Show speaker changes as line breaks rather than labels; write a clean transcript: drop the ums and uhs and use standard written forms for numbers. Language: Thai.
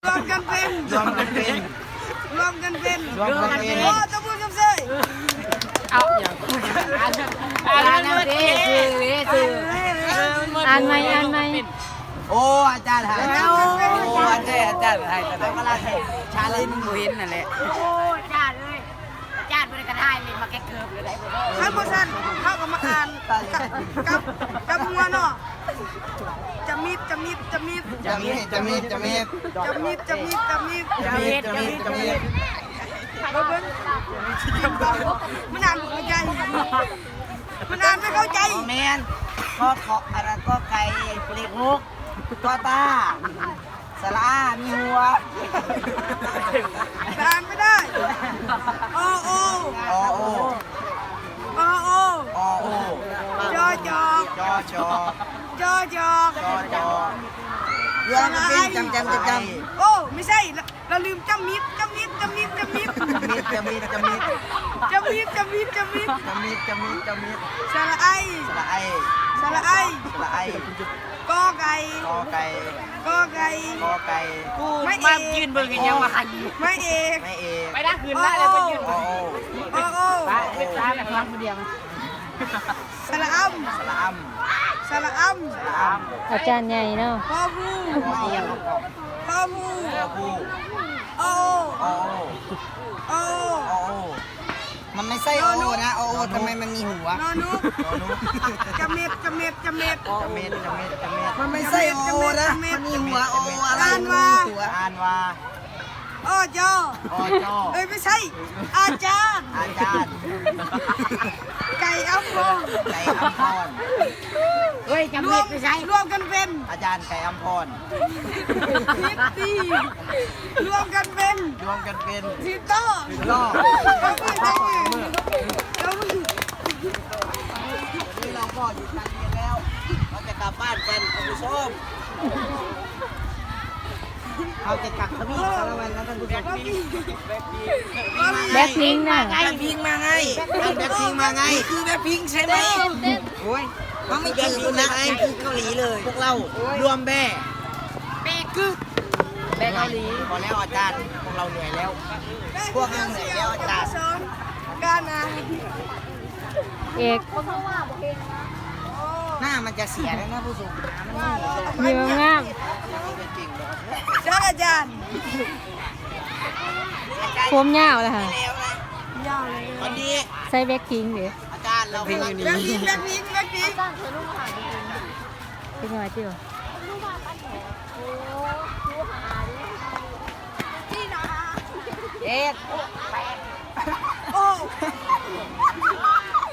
รวมกันเป็น
รวมกันเป็น
รวมกันเป็น
รวมกันเป็น
โอ้ตะพูดจำเสย
เอาอย่างอ่านมาดิอ่านไหม
โอ้อาจารย์หายโอ้อาจารย์หายแต่ก็ละชาเลนจ์บุญนั่นแหละ
โอ้จ้าเลยจ้าเป็นกระทายเลยมาแก้เกิบเลยได้บ่
ให้พวกท่านเข้ากับมาอ่านกับหัวเนาะจะมีดมาเบิ้งมันอ่านไม่เข้าใจมันอ่านไม่เข้าใจ
แมนก็อะไรก็ไก่ปลีกฮุกก็ตาสลามีหัว
อ่านไม่ได้โอโอ
โอโอ
โอโอ
โอโอ
จอจอก
จอจอ
จอจอก
จอจอรวมกันเป็นจำ
โอ้ไม่ใช่เราลืมจำมิด
จะมี
สระไอ
สละไอ
สระไอ
สละไอก
อไก่
กอไก่
กอไก่
กอไก่
ไม่มายืนเบิ่งกันยังมาขัน
ไม่เอก
ไม่เอก
ไปได้คืนได้แล้วไปยืน
โอโอ
โอโอ
ไปไปตาแบบฟังคนเดียว
สระอัม
สละอัม
สระอัม
สละอัม
อาจารย์ใหญ่เนาะ
พอผู้
พอเอียงของ
พอผู้
ผู้
โอ
โอ
โอ
โอมันไม่ใช่โอนะโอทำไมมันมีหัวน
อนุจำเม็ด
มันไม่ใช่โอนะมันมีหัวโออะไรหัวอ่านว่า
โอจอ
โอจอ
เอ้ยไม่ใช่อาจารย์
อาจารย์
ไก่อัมพร
ไก่อัมพร
เฮ้ยจำเม็ดไม่ใช่
รวมกันเป็น
อาจารย์ไก่อัมพร
ทิตตี้รวมกันเป็น
รวมกันเป็น
ทิตโต้
ล่อ นี่เราก็อยู่การเรียนแล้ว เราจะกลับบ้านกันคุณผู้ชมเราจะกลับทวีปสารวันแล้วท่านผู้ชม
แบ็คพิงค์น่ะ
แบ็คพิงมาไงแบ็คพิงมาไงคือแบ็คพิงใช่ไหมโอ้ยมันไม่คือนะไอ้คือเกาหลีเลย พวกเรารวมแบ่
เป๊กึ๊กแบงเกาหลี
พอแล้วอาจารย์พวกเราเหนื่อยแล้ว พวกเราเหนื่อยแล้วอาจารย์
การงาน
เอก
หน้ามันจะเสียแล้วนะผู้ชมมันไม่
มีงาม
จริงเลย
ใช่อาจารย์
ผมยาวเลยค่ะ
แล้วนะ
ยาวเลย
วันนี้
ใส่แบ็คพิงค์ดิ
อาจารย์เรากำลัง
แบ็คพิงแบ็คพิงแบ็คพิง
เป็นไงจิ๋ว
นี่นะ
เอ็ด